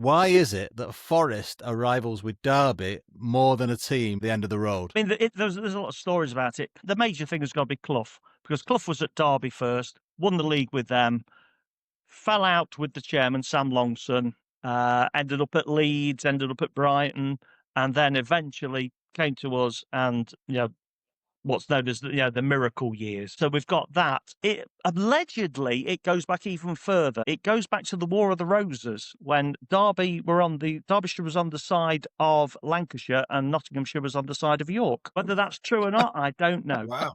Why is it that Forest are rivals with Derby more than a team at the end of the road? I mean, there's a lot of stories about it. The major thing has got to be Clough, because Clough was at Derby first, won the league with them, fell out with the chairman, Sam Longson, ended up at Leeds, ended up at Brighton, and then eventually came to us and, what's known as the miracle years. So we've got that. It allegedly it goes back even further. It goes back to the War of the Roses when Derbyshire was on the side of Lancashire and Nottinghamshire was on the side of York. Whether that's true or not, I don't know. Wow.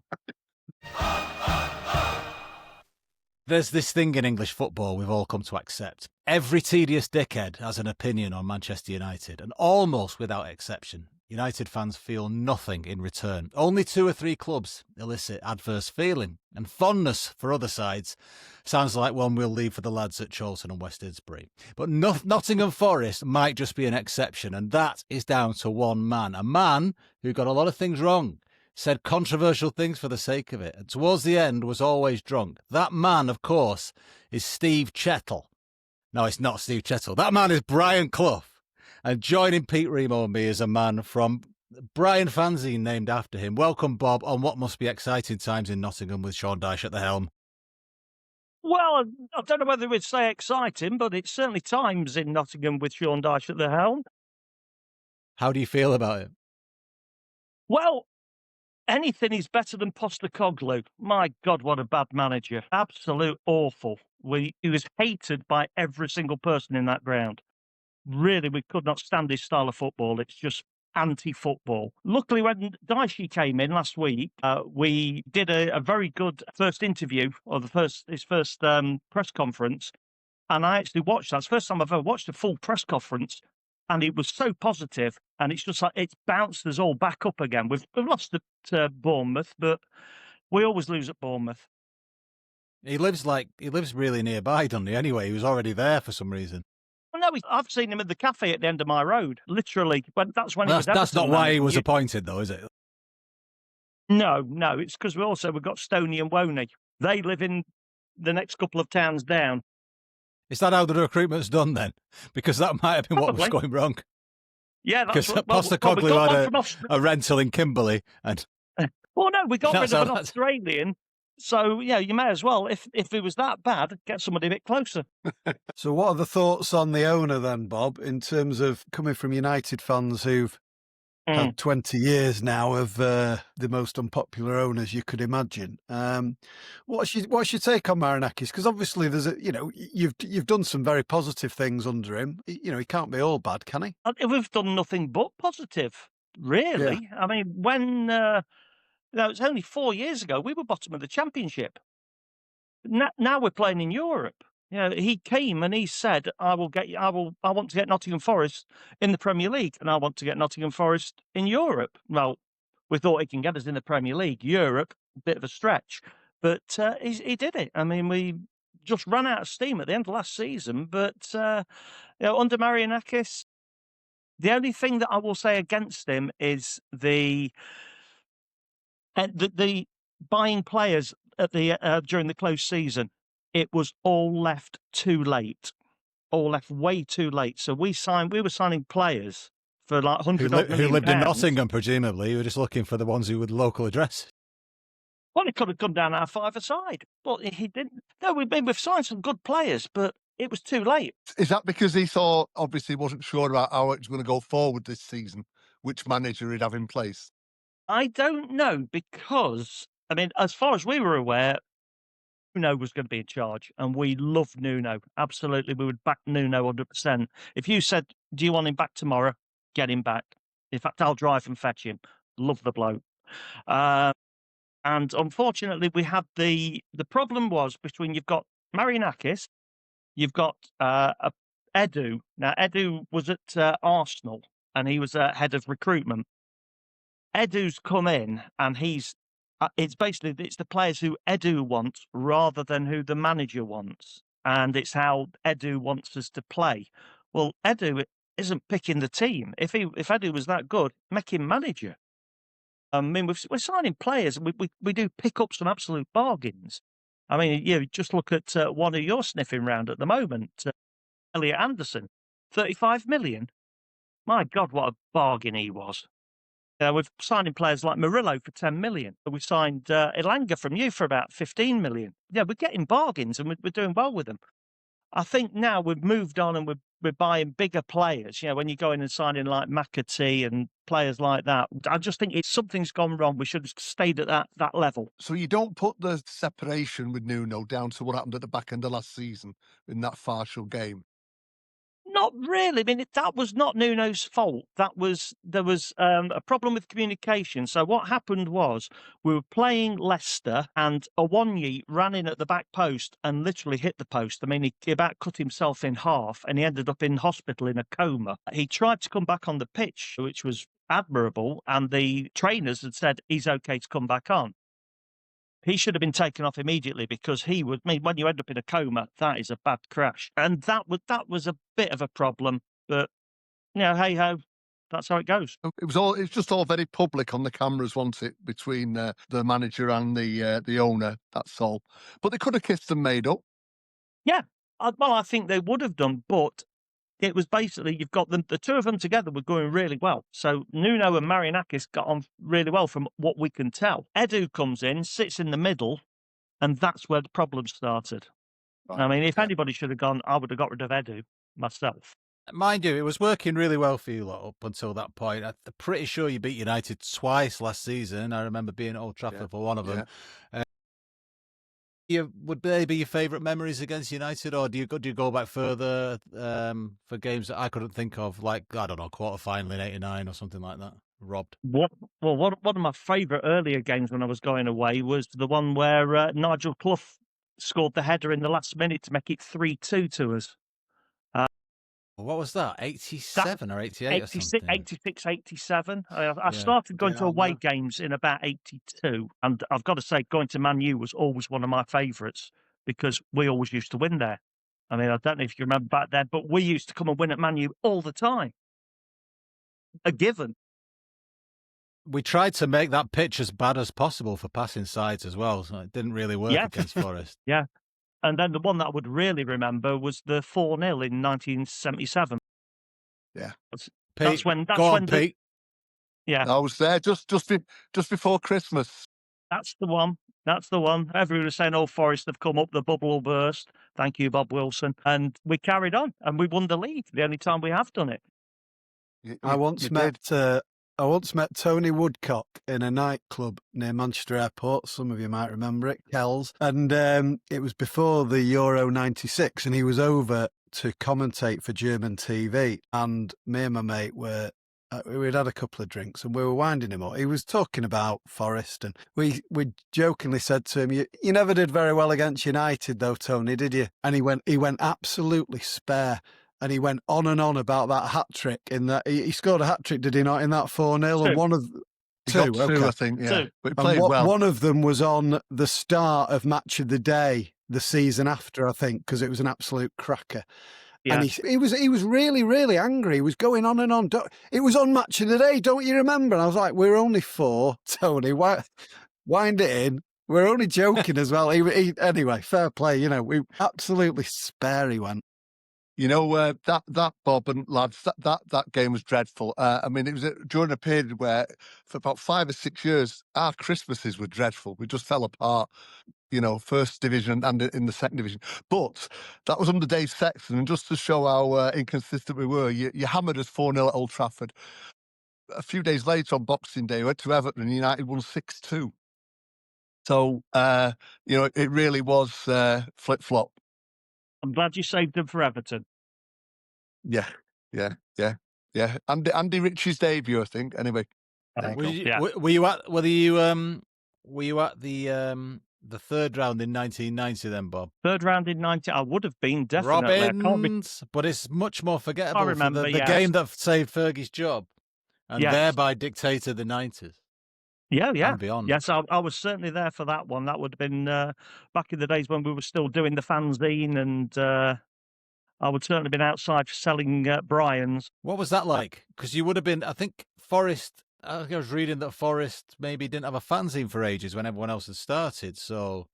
There's this thing in English football we've all come to accept. Every tedious dickhead has an opinion on Manchester United, and almost without exception, United fans feel nothing in return. Only 2 or 3 clubs elicit adverse feeling, and fondness for other sides sounds like one we'll leave for the lads at Charlton and West Didsbury. But Nottingham Forest might just be an exception, and that is down to one man. A man who got a lot of things wrong, said controversial things for the sake of it, and towards the end was always drunk. That man, of course, is Steve Chettle. No, it's not Steve Chettle. That man is Brian Clough. And joining Pete Remo and me is a man from Brian fanzine named after him. Welcome, Bob, on what must be exciting times in Nottingham with Sean Dyche at the helm. Well, I don't know whether we'd say exciting, but it's certainly times in Nottingham with Sean Dyche at the helm. How do you feel about it? Well, anything is better than Postecoglou. My God, what a bad manager. Absolute awful. He was hated by every single person in that ground. Really, we could not stand his style of football. It's just anti-football. Luckily, when Dyche came in last week, we did a very good first interview, or his first press conference, and I actually watched that. It's the first time I've ever watched a full press conference, and it was so positive, and it's just like it's bounced us all back up again. We've lost at Bournemouth, but we always lose at Bournemouth. He lives really nearby, doesn't he? Anyway, he was already there for some reason. Well, no, I've seen him at the cafe at the end of my road. Literally, that's when he was. That's not why he was appointed, though, is it? No, it's because we've got Stoney and Woney. They live in the next couple of towns down. Is that how the recruitment's done then? Because that might have been what was going wrong. Yeah, that's because Postecoglou had a rental in Kimberley, and well, no, we got rid of an Australian. So, yeah, you may as well, if it was that bad, get somebody a bit closer. So what are the thoughts on the owner then, Bob, in terms of coming from United fans who've had 20 years now of the most unpopular owners you could imagine? What's your take on Marinakis? Because obviously there's you've done some very positive things under him. He can't be all bad, can he? We've done nothing but positive, really. Yeah. I mean, when... Now, it's only 4 years ago we were bottom of the Championship. Now we're playing in Europe. He came and he said, I want to get Nottingham Forest in the Premier League, and I want to get Nottingham Forest in Europe. Well, we thought he can get us in the Premier League. Europe, a bit of a stretch, but he did it. I mean, we just ran out of steam at the end of last season, but under Marinakis, the only thing that I will say against him is the buying players at during the close season. It was all left too late, all left way too late. So we were signing players for like 100 who lived in Nottingham, presumably. You were just looking for the ones who would local address. Well, he could have come down our 5-a-side, but he didn't. No, we've signed some good players, but it was too late. Is that because he thought, obviously, wasn't sure about how it was going to go forward this season, which manager he'd have in place? I don't know, because, I mean, as far as we were aware, Nuno was going to be in charge, and we loved Nuno. Absolutely, we would back Nuno 100%. If you said, do you want him back tomorrow? Get him back. In fact, I'll drive and fetch him. Love the bloke. And unfortunately, we had the problem was you've got Marinakis, you've got Edu. Now, Edu was at Arsenal, and he was head of recruitment. Edu's come in, and it's the players who Edu wants rather than who the manager wants. And it's how Edu wants us to play. Well, Edu isn't picking the team. If Edu was that good, make him manager. I mean, we're signing players, and we do pick up some absolute bargains. I mean, just look at one who you're sniffing round at the moment, Elliot Anderson. 35 million? My God, what a bargain he was. We've signed players like Murillo for 10 million. We signed Elanga from you for about 15 million. Yeah, we're getting bargains and we're doing well with them. I think now we've moved on and we're buying bigger players. When you go in and sign in like McAtee and players like that, I just think something's gone wrong. We should have stayed at that level. So you don't put the separation with Nuno down to what happened at the back end of last season in that Farshall game? Not really. I mean, that was not Nuno's fault. There was a problem with communication. So what happened was we were playing Leicester and Awonyi ran in at the back post and literally hit the post. I mean, he about cut himself in half and he ended up in hospital in a coma. He tried to come back on the pitch, which was admirable, and the trainers had said he's okay to come back on. He should have been taken off immediately because when you end up in a coma, that is a bad crash. And that was a bit of a problem, but hey ho, that's how it goes. It's just all very public on the cameras, wasn't it, between the manager and the owner, that's all. But they could have kissed and made up. Yeah. I think they would have done, but it was basically, you've got them, the two of them together were going really well. So Nuno and Marianakis got on really well from what we can tell. Edu comes in, sits in the middle, and that's where the problem started. Right. I mean, if anybody should have gone, I would have got rid of Edu myself. Mind you, it was working really well for you lot up until that point. I'm pretty sure you beat United twice last season. I remember being at Old Trafford for one of them. Would they be your favourite memories against United, or do you go back further for games that I couldn't think of, like, I don't know, quarter-final in '89 or something like that? Robbed. One of my favourite earlier games when I was going away was the one where Nigel Clough scored the header in the last minute to make it 3-2 to us. What was that? 87 or 88 or something? 86, 87. I started going to away games in about 82. And I've got to say, going to Man U was always one of my favourites because we always used to win there. I mean, I don't know if you remember back then, but we used to come and win at Man U all the time. A given. We tried to make that pitch as bad as possible for passing sides as well, so it didn't really work against Forest. Yeah. And then the one that I would really remember was the 4-0 in 1977. Yeah. That's when Pete. Yeah. I was there just before Christmas. That's the one. Everyone was saying, Forest have come up, the bubble will burst. Thank you, Bob Wilson. And we carried on and we won the league, the only time we have done it. I once met Tony Woodcock in a nightclub near Manchester Airport. Some of you might remember it, Kells. And it was before the Euro 96, and he was over to commentate for German TV. And me and my mate we'd had a couple of drinks and we were winding him up. He was talking about Forest, and we jokingly said to him, you never did very well against United though, Tony, did you? And he went absolutely spare. And he went on and on about that hat-trick in that he scored a hat-trick, did he not, in that 4-0? And one of two, I think, yeah. Two. But he played well. One of them was on the start of Match of the Day the season after, I think, because it was an absolute cracker. Yeah. And he was really, really angry. He was going on and on. It was on Match of the Day, don't you remember? And I was like, we're only 4, Tony. Wind it in. We're only joking as well. Anyway, fair play. We absolutely spare he went. That Bob and lads, that game was dreadful. I mean, it was during a period where, for about 5 or 6 years, our Christmases were dreadful. We just fell apart, first division and in the second division. But that was under Dave Sexton, and just to show how inconsistent we were, you hammered us 4-0 at Old Trafford. A few days later on Boxing Day, we went to Everton and United won 6-2. So, it really was flip-flop. I'm glad you saved them for Everton. Yeah. Andy Ritchie's debut, I think. Anyway, were you at the third round in 1990 then, Bob? Third round in 90, I would have been definitely. Robbins, but it's much more forgettable. I remember the game that saved Fergie's job and thereby dictated the 90s. Yeah. And beyond. Yes, I was certainly there for that one. That would have been back in the days when we were still doing the fanzine, and I would certainly have been outside selling Brian's. What was that like? Because you would have been, I think, Forest, I was reading that Forest maybe didn't have a fanzine for ages when everyone else had started. So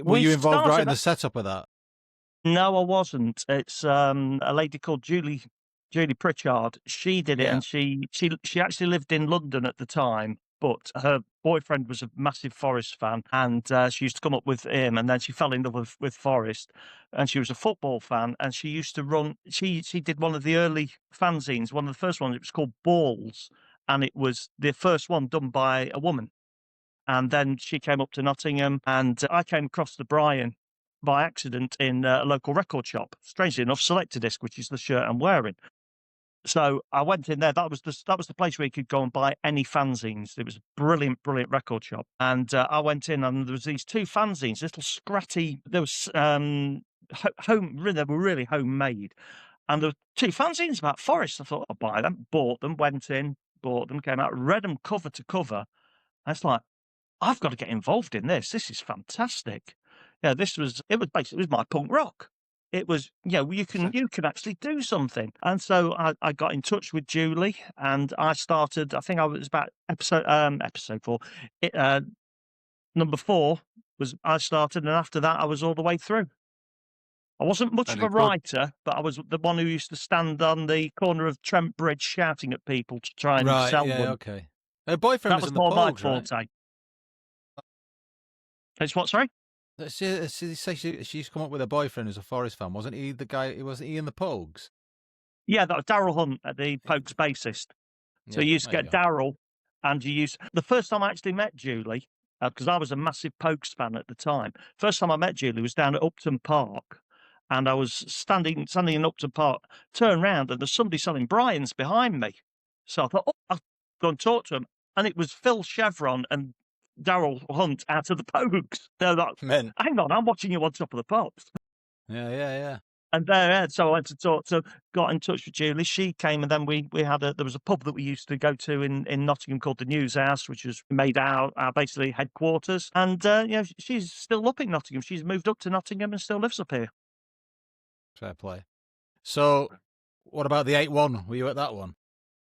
were you involved right in the setup of that? No, I wasn't. It's a lady called Julie Pritchard. She did it, Yeah. and she actually lived in London at the time, but her boyfriend was a massive Forest fan, and she used to come up with him, and then she fell in love with Forest, and she was a football fan, and she used to run. She did one of the early fanzines, one of the first ones. It was called Balls, and it was the first one done by a woman. And then she came up to Nottingham, and I came across the Brian by accident in a local record shop. Strangely enough, Selector Disc, which is the shirt I'm wearing. So I went in there. That was the place where you could go and buy any fanzines. It was a brilliant, brilliant record shop. And I went in, and there was these two fanzines, little scratty. There was home. They were really homemade. And there were two fanzines about Forest. I thought I'll buy them. Bought them. Went in. Bought them. Came out. Read them cover to cover. And it's like, I've got to get involved in this. This is fantastic. Yeah, it was my punk rock. It was, you can actually do something. And so I got in touch with Julie, and I started. I think I was about episode 4. Number 4 was I started, and after that I was all the way through. I wasn't much of a writer, but I was the one who used to stand on the corner of Trent Bridge shouting at people to try and sell them. Okay. Her boyfriend was in the more Pogues, my forte. Right? It's what? Sorry. She's come up with a boyfriend who's a Forest fan. Wasn't he the guy? Wasn't he in the Pogues? Yeah, that was Daryl Hunt, the Pogues bassist. So you used to get Daryl, and the first time I actually met Julie, because I was a massive Pogues fan at the time. First time I met Julie was down at Upton Park, and I was standing in Upton Park, turned round, and there's somebody selling Brian's behind me. So I thought, I'll go and talk to him. And it was Phil Chevron and Daryl Hunt out of the Pogues. Hang on, I'm watching you on Top of the Pops. Yeah. And so I went to talk got in touch with Julie. She came, and then we had there was a pub that we used to go to in Nottingham called the News House, which was made our basically headquarters. And she's still up in Nottingham. She's moved up to Nottingham and still lives up here. Fair play. So, what about the 8-1? Were you at that one?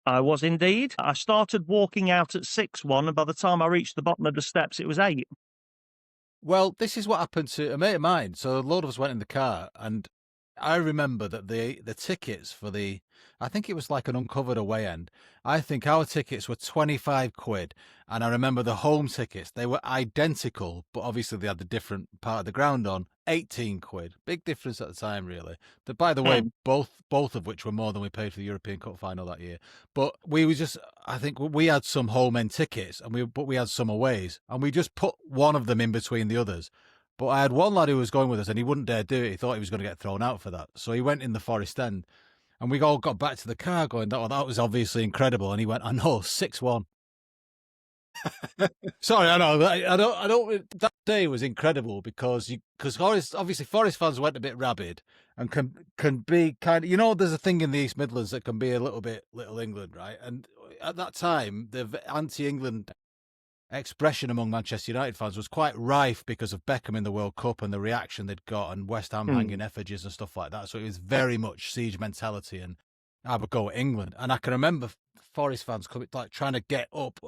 I was indeed. I started walking out at 6-1, and by the time I reached the bottom of the steps, it was 8. Well, this is what happened to a mate of mine. So a load of us went in the car, and I remember that the tickets for I think it was like an uncovered away end. I think our tickets were 25 quid. And I remember the home tickets, they were identical, but obviously they had the different part of the ground on, 18 quid. Big difference at the time, really. But by the way, both of which were more than we paid for the European Cup final that year. But I think we had some home end tickets, but we had some aways, and we just put one of them in between the others. But I had one lad who was going with us, and he wouldn't dare do it. He thought he was going to get thrown out for that. So he went in the Forest End, and we all got back to the car going, that was obviously incredible. And he went, I know, 6-1. Sorry, I know. I don't. That day was incredible because Forest fans went a bit rabid and can be kind of, there's a thing in the East Midlands that can be a little bit Little England, right? And at that time, the anti-England expression among Manchester United fans was quite rife because of Beckham in the World Cup and the reaction they'd got, and West Ham hanging effigies and stuff like that. So it was very much siege mentality, and I would go at England. And I can remember Forest fans trying to get up,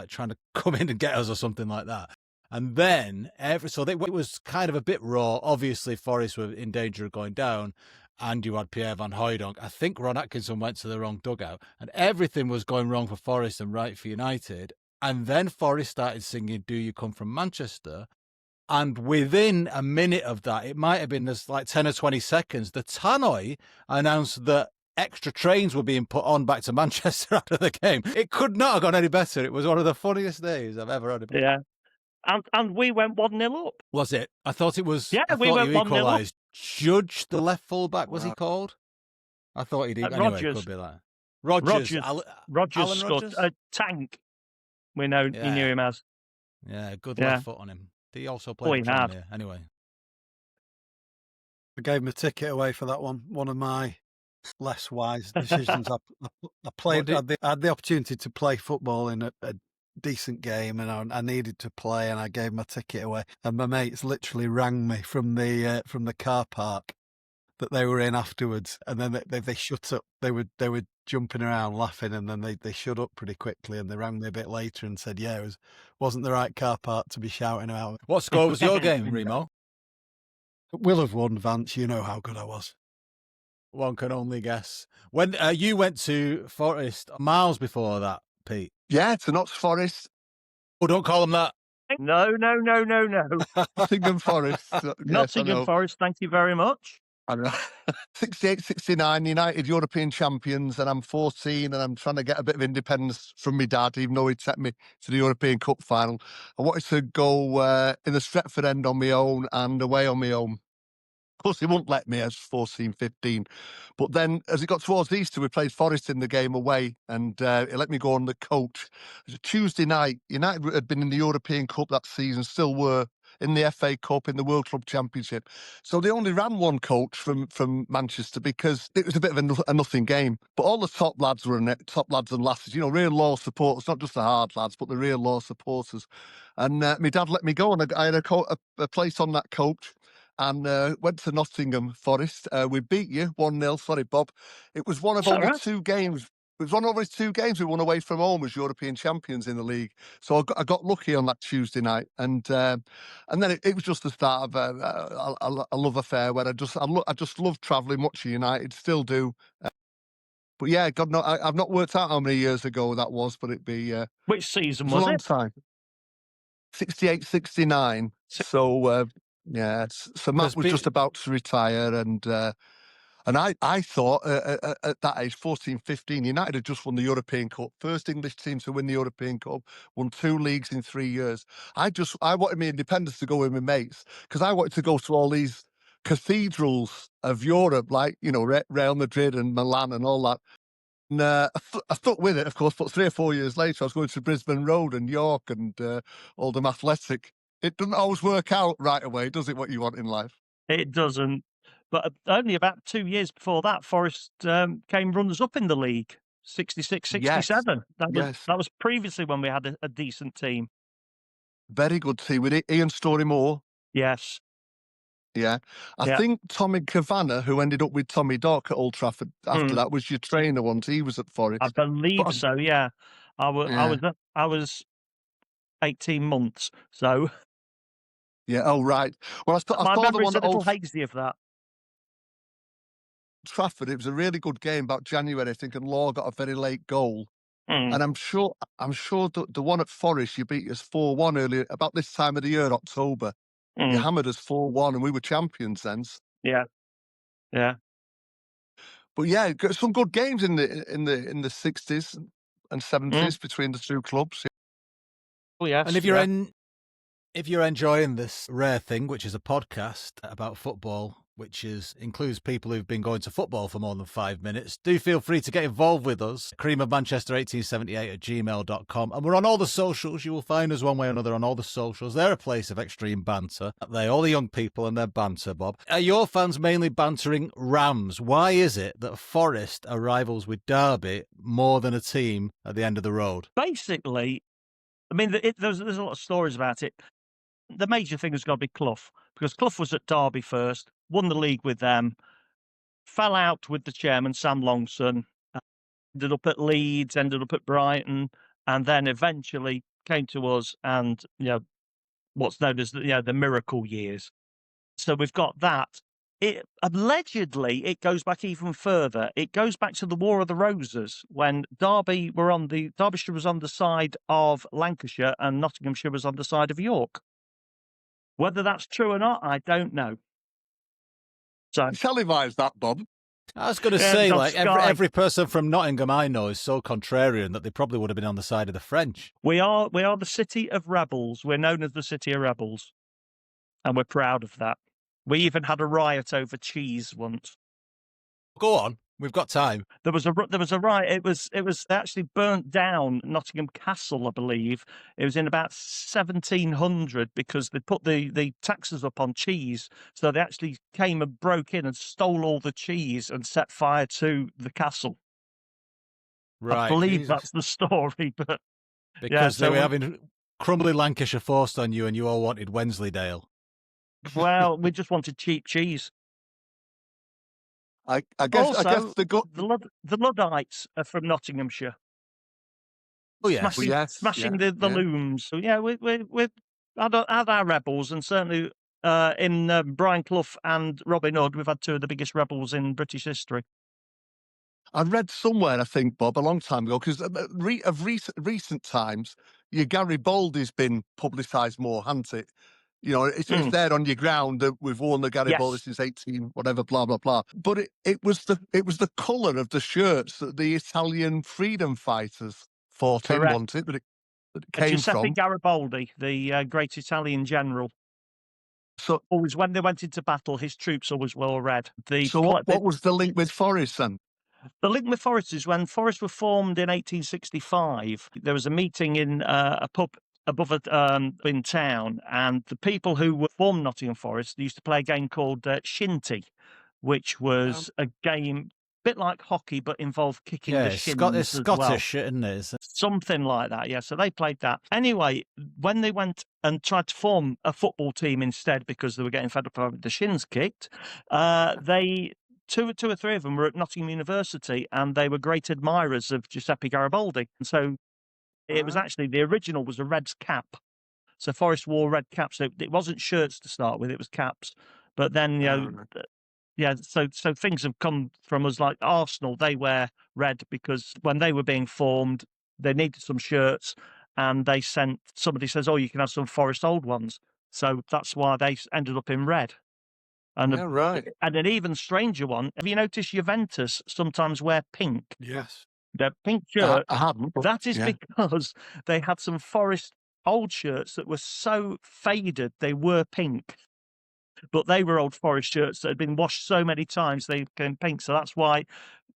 trying to come in and get us or something like that. And then it was kind of a bit raw. Obviously, Forest were in danger of going down, and you had Pierre Van Hooijdonk. I think Ron Atkinson went to the wrong dugout, and everything was going wrong for Forest and right for United. And then Forest started singing "Do You Come From Manchester?" And within a minute of that, it might have been just like 10 or 20 seconds, the tannoy announced that extra trains were being put on back to Manchester after the game. It could not have gone any better. It was one of the funniest days I've ever had. Yeah. And we went 1-0 up. Was it? I thought it was. Yeah, we went 1-0 up. Judge, the left fullback, was he called? I thought he did. Anyway, Rogers. It could be that. Rogers Rogers scored a tank. We know he knew him as. Yeah, good left foot on him. He also played here. Anyway. I gave him a ticket away for that one. One of my less wise decisions. I had the opportunity to play football in a decent game, and I needed to play, and I gave my ticket away. And my mates literally rang me from the car park that they were in afterwards, and then they shut up. They were jumping around laughing, and then they shut up pretty quickly, and they rang me a bit later and said, yeah, it wasn't the right car park to be shouting about. What score was your game, Remo? Will have won, Vance. You know how good I was. One can only guess. When you went to Forest miles before that, Pete. Yeah, to Notts Forest, Oh, don't call them that. No. Nottingham Forest. Yes, I Nottingham know. Forest, thank you very much. I know. 68, 69, United European champions, and I'm 14, and I'm trying to get a bit of independence from my dad, even though he took me to the European Cup final. I wanted to go in the Stretford end on my own and away on my own. Of course, he wouldn't let me as 14, 15. But then as it got towards Easter, we played Forest in the game away, and he let me go on the coach. It was a Tuesday night. United had been in the European Cup that season, still were in the FA Cup, in the World Club Championship. So they only ran one coach from Manchester because it was a bit of a nothing game. But all the top lads were in it, top lads and lasses, real loyal supporters, not just the hard lads, but the real loyal supporters. And my dad let me go, and I had a place on that coach. And went to Nottingham Forest. We beat you 1-0. Sorry, Bob. It was one of That's all only right. 2 games. It was one of only 2 games we won away from home as European champions in the league. So I got lucky on that Tuesday night, and then it was just the start of a love affair where I just love travelling, watching United, still do. But yeah, God, no, I've not worked out how many years ago that was, but it'd be Which season a was long it? time. 68, 69. So yeah, so Matt was just about to retire, and I thought at that age, 14, 15, United had just won the European Cup, first English team to win the European Cup, won 2 leagues in 3 years. I wanted my independence to go with my mates, because I wanted to go to all these cathedrals of Europe, like, Real Madrid and Milan and all that. And I stuck with it, of course, but 3 or 4 years later, I was going to Brisbane Road and York and Oldham Athletic. It doesn't always work out right away, does it, what you want in life? It doesn't. But only about 2 years before that, Forest came runners-up in the league, 66, 67. Yes. That was previously when we had a decent team. Very good team with Ian Storey-Moore. Yes. Yeah. I Yeah. think Tommy Kavanagh, who ended up with Tommy Dock at Old Trafford after that, was your trainer once. He was at Forest. I believe so, yeah. I was 18 months, so Yeah, oh, right. Well, I my saw the memory's one a at little Old hazy of that. Trafford. It was a really good game, about January, I think, and Law got a very late goal. Mm. And I'm sure the one at Forest, you beat us 4-1 earlier, about this time of the year, October. You hammered us 4-1, and we were champions then. Yeah. Yeah. But yeah, some good games in the 60s and 70s between the 2 clubs. Oh, yes. And if you're enjoying this rare thing, which is a podcast about football, which includes people who've been going to football for more than 5 minutes, do feel free to get involved with us. creamofmanchester1878@gmail.com. And we're on all the socials. You will find us one way or another on all the socials. They're a place of extreme banter. All the young people and their banter, Bob. Are your fans mainly bantering Rams? Why is it that Forest are rivals with Derby more than a team at the end of the road? Basically, I mean, there's a lot of stories about it. The major thing has got to be Clough, because Clough was at Derby first, won the league with them, fell out with the chairman, Sam Longson, ended up at Leeds, ended up at Brighton, and then eventually came to us and, what's known as the miracle years. So we've got that. Allegedly, it goes back even further. It goes back to the War of the Roses, when Derbyshire was on the side of Lancashire and Nottinghamshire was on the side of York. Whether that's true or not, I don't know. So Televise that, Bob. I was going to say, like, every person from Nottingham I know is so contrarian that they probably would have been on the side of the French. We are the city of rebels. We're known as the city of rebels, and we're proud of that. We even had a riot over cheese once. Go on, we've got time. There was a riot. It was actually burnt down Nottingham Castle, I believe. It was in about 1700 because they put the taxes up on cheese. So they actually came and broke in and stole all the cheese and set fire to the castle. Right, I believe that's the story, but because they were having crumbly Lancashire forced on you, and you all wanted Wensleydale. Well, we just wanted cheap cheese. I guess the Luddites are from Nottinghamshire. Oh yeah, smashing the looms. So yeah, we had our rebels, and certainly in Brian Clough and Robin Hood, we've had two of the biggest rebels in British history. I read somewhere, I think, Bob, a long time ago, because of recent times, your Garibaldi's been publicised more, hasn't it? You know, it's there on your ground. We've worn the Garibaldi Yes. since 18, whatever, blah blah blah. But it was the colour of the shirts that the Italian freedom fighters fought in, Correct. wasn't it? That it came Giuseppe from. Garibaldi, the great Italian general. So Always, when they went into battle, his troops always wore red. what was the link with Forest then? The link with Forest is when Forest were formed in 1865. There was a meeting in a pub above in town, and the people who were formed Nottingham Forest used to play a game called shinty, which was a game a bit like hockey but involved kicking the shins it's as Scottish, well. isn't it? Something like that, yeah. So they played that. Anyway, when they went and tried to form a football team instead because they were getting fed up with the shins kicked, they two or three of them were at Nottingham University and they were great admirers of Giuseppe Garibaldi. And so it was actually, the original was a Reds cap. So Forest wore red caps. So it wasn't shirts to start with, it was caps. But then, so things have come from us, like Arsenal, they wear red because when they were being formed, they needed some shirts and somebody says, oh, you can have some Forest old ones. So that's why they ended up in red. And and an even stranger one. Have you noticed Juventus sometimes wear pink? Yes. Their pink shirt. I haven't. That is because they had some Forest old shirts that were so faded they were pink. But they were old Forest shirts that had been washed so many times they became pink. So that's why.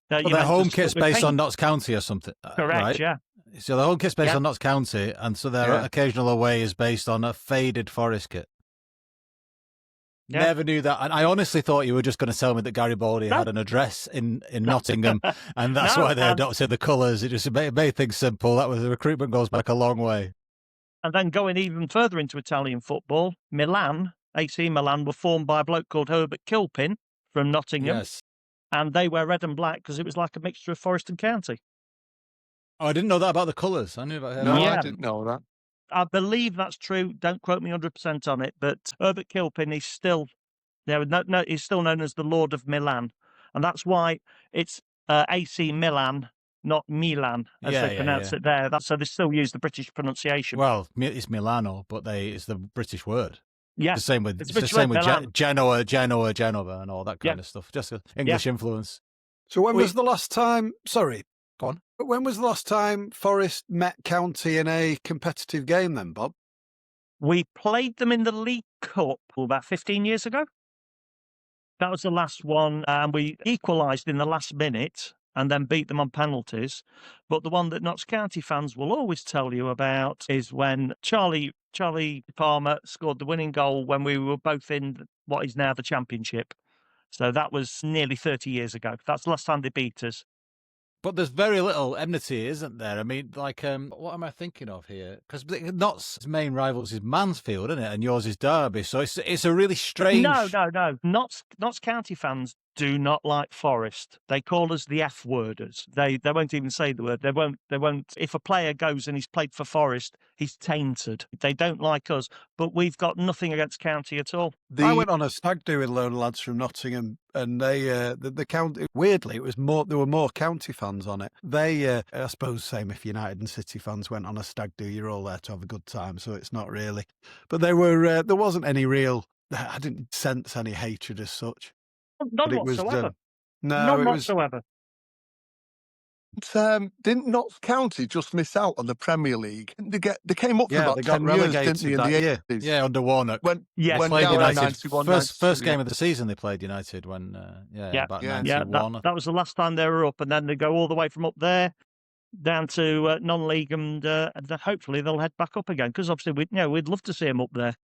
Their home kit's based on Notts County or something. Correct, right? Yeah. So the home kit's based on Notts County, and so their occasional away is based on a faded Forest kit. Yeah. Never knew that. And I honestly thought you were just going to tell me that Garibaldi had an address in Nottingham, and that's why they adopted the colours. It just made things simple. The recruitment goes back a long way. And then going even further into Italian football, AC Milan were formed by a bloke called Herbert Kilpin from Nottingham. Yes. And they wear red and black because it was like a mixture of Forest and County. Oh, I didn't know that about the colours. I knew about No, I didn't know that. I believe that's true. Don't quote me 100% on it, but Herbert Kilpin is still he's still known as the Lord of Milan, and that's why it's AC Milan, not Milan, as they pronounce it there. So they still use the British pronunciation. Well, it's Milano, but it's the British word. Yeah, it's the same with Genoa, and all that kind of stuff. Just English influence. So when was the last time? Sorry, go on. But when was the last time Forest met County in a competitive game then, Bob? We played them in the League Cup about 15 years ago. That was the last one, and we equalised in the last minute and then beat them on penalties. But the one that Notts County fans will always tell you about is when Charlie Palmer scored the winning goal when we were both in what is now the Championship. So that was nearly 30 years ago. That's the last time they beat us. But there's very little enmity, isn't there? I mean, like, what am I thinking of here? Because Notts' main rivals is Mansfield, isn't it? And yours is Derby. So it's a really strange... No. Notts County fans do not like Forest. They call us the F-worders. They won't even say the word. They won't. If a player goes and he's played for Forest, he's tainted. They don't like us, but we've got nothing against County at all. I went on a stag do with a load of lads from Nottingham, and they the county, weirdly, there were more County fans on it. They I suppose same if United and City fans went on a stag do, you're all there to have a good time, so it's not really. But there wasn't any real. I didn't sense any hatred as such. None whatsoever. None whatsoever. Didn't Notts County just miss out on the Premier League? They came up for about 10 years, didn't they, in the 80s? Yeah, under Warnock. When played United, 91, first game of the season they played United when, about 91. That was the last time they were up, and then they go all the way from up there down to non-league, and hopefully they'll head back up again, because obviously we'd love to see them up there.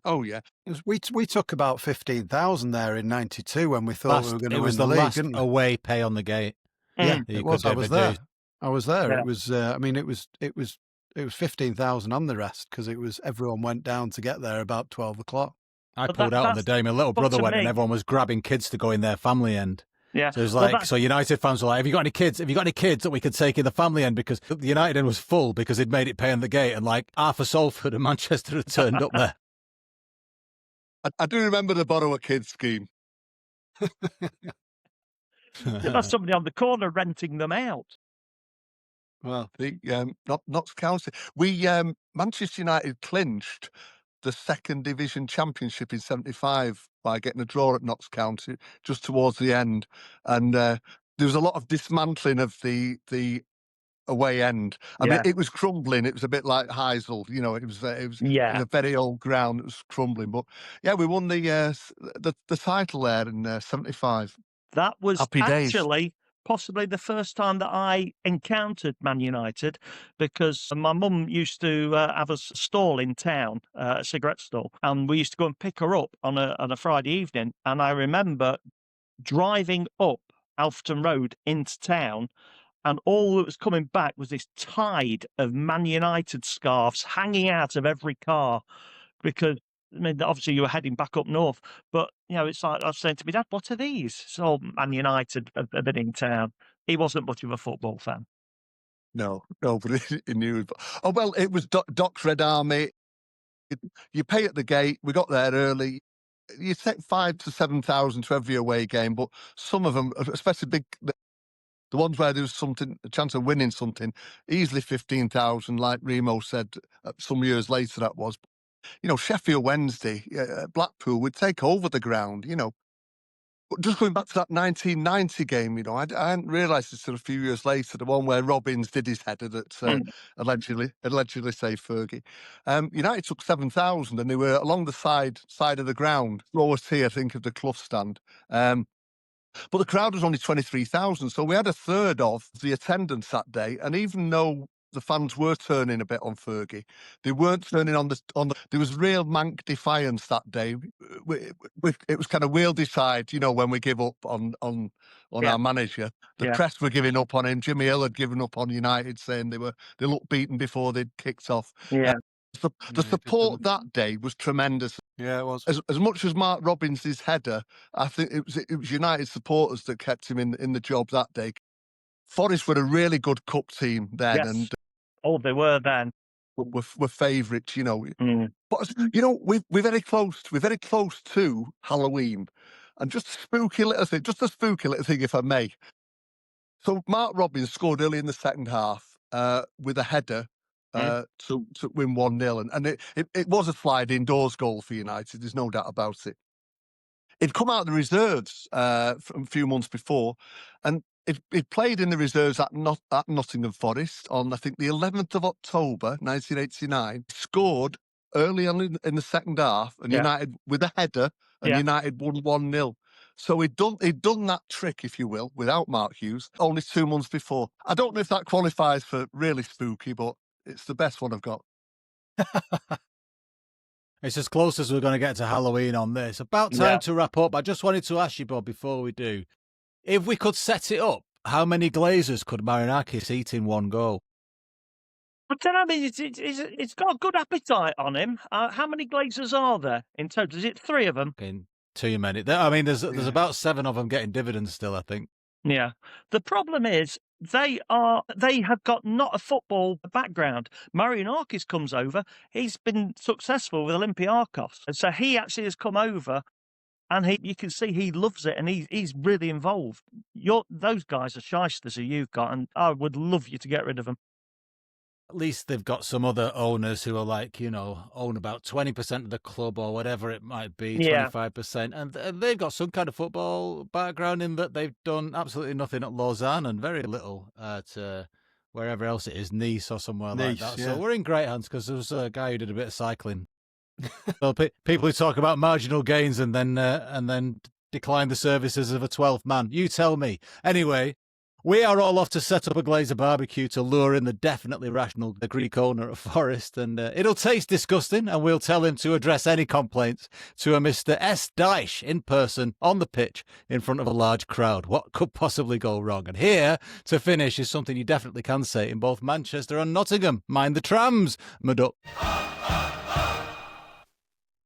Oh yeah. We took about 15,000 there in '92 when we thought we were going to win the league. Last away pay on the gate. Yeah, it was. I was there. Yeah. It was. It was 15,000 on the rest because everyone went down to get there about 12 o'clock. I pulled out on the day. My little brother went, and everyone was grabbing kids to go in their family end. Yeah. So it was like, so United fans were like, have you got any kids? Have you got any kids that we could take in the family end? Because the United end was full because he'd made it pay on the gate, and like Arthur Salford and Manchester had turned up there. I do remember the borrow a kid scheme. That's somebody on the corner renting them out. Well, the Notts County. Manchester United clinched the second division championship in '75 by getting a draw at Notts County just towards the end, and there was a lot of dismantling of the away end. I mean, it was crumbling. It was a bit like Heysel, it was a very old ground. It was crumbling, but yeah, we won the title there in '75. That was Happy days. actually possibly the first time that I encountered Man United, because my mum used to have a stall in town, a cigarette stall, and we used to go and pick her up on a Friday evening. And I remember driving up Alfton Road into town, and all that was coming back was this tide of Man United scarves hanging out of every car, because I mean, obviously you were heading back up north, but it's like I was saying to my dad, "What are these?" So Man United have been in town. He wasn't much of a football fan. No, but he knew. Oh well, it was Doc's Red Army. You pay at the gate. We got there early. You take 5,000 to 7,000 to every away game, but some of them, especially the ones where there was a chance of winning something, easily 15,000. Like Remo said, some years later that was. Sheffield Wednesday, Blackpool would take over the ground, But just going back to that 1990 game, I hadn't realised this until a few years later, the one where Robbins did his header that allegedly saved Fergie. United took 7,000 and they were along the side of the ground, lowest tier, I think, of the Clough stand. But the crowd was only 23,000, so we had a third of the attendance that day, and even though the fans were turning a bit on Fergie, they weren't turning on the. There was real Manc defiance that day. It was kind of we'll decide, when we give up on our manager. The press were giving up on him. Jimmy Hill had given up on United, saying they looked beaten before they'd kicked off. Yeah. The support that day was tremendous. Yeah, it was. As much as Mark Robbins' header, I think it was United supporters that kept him in the job that day. Forest were a really good cup team then, and they were then. We're favourites, But we're very close. We're very close to Halloween, and just a spooky little thing, if I may. So Mark Robbins scored early in the second half with a header. To win 1-0, and it was a sliding doors goal for United. There's no doubt about it. It'd come out of the reserves from a few months before, and it played in the reserves at Nottingham Forest on, I think, the 11th of October 1989. Scored early on in the second half, and United with a header, and United won 1-0. So he'd done that trick, if you will, without Mark Hughes, only 2 months before. I don't know if that qualifies for really spooky, but it's the best one I've got. It's as close as we're going to get to Halloween on this. About time to wrap up. I just wanted to ask you, Bob, before we do, if we could set it up, how many Glazers could Marinakis eat in one go? I don't know. I mean, it's got a good appetite on him. How many Glazers are there in total? Is it 3 of them? Too many. I mean, there's about 7 of them getting dividends still, I think. Yeah. The problem is they have got not a football background. Marinakis comes over. He's been successful with Olympiacos, and so he actually has come over, and you can see he loves it, and he's really involved. Those guys are shysters who you've got, and I would love you to get rid of them. At least they've got some other owners who are like, own about 20% of the club or whatever it might be, 25%. And they've got some kind of football background in that they've done absolutely nothing at Lausanne and very little at wherever else it is, Nice or somewhere like that. Yeah. So we're in great hands, because there was a guy who did a bit of cycling. So people who talk about marginal gains and then decline the services of a 12th man. You tell me. Anyway, we are all off to set up a Glazer barbecue to lure in the definitely rational Greek owner at Forest, and it'll taste disgusting, and we'll tell him to address any complaints to a Mr. S. Dyche in person on the pitch in front of a large crowd. What could possibly go wrong? And here, to finish, is something you definitely can say in both Manchester and Nottingham. Mind the trams, Mud up.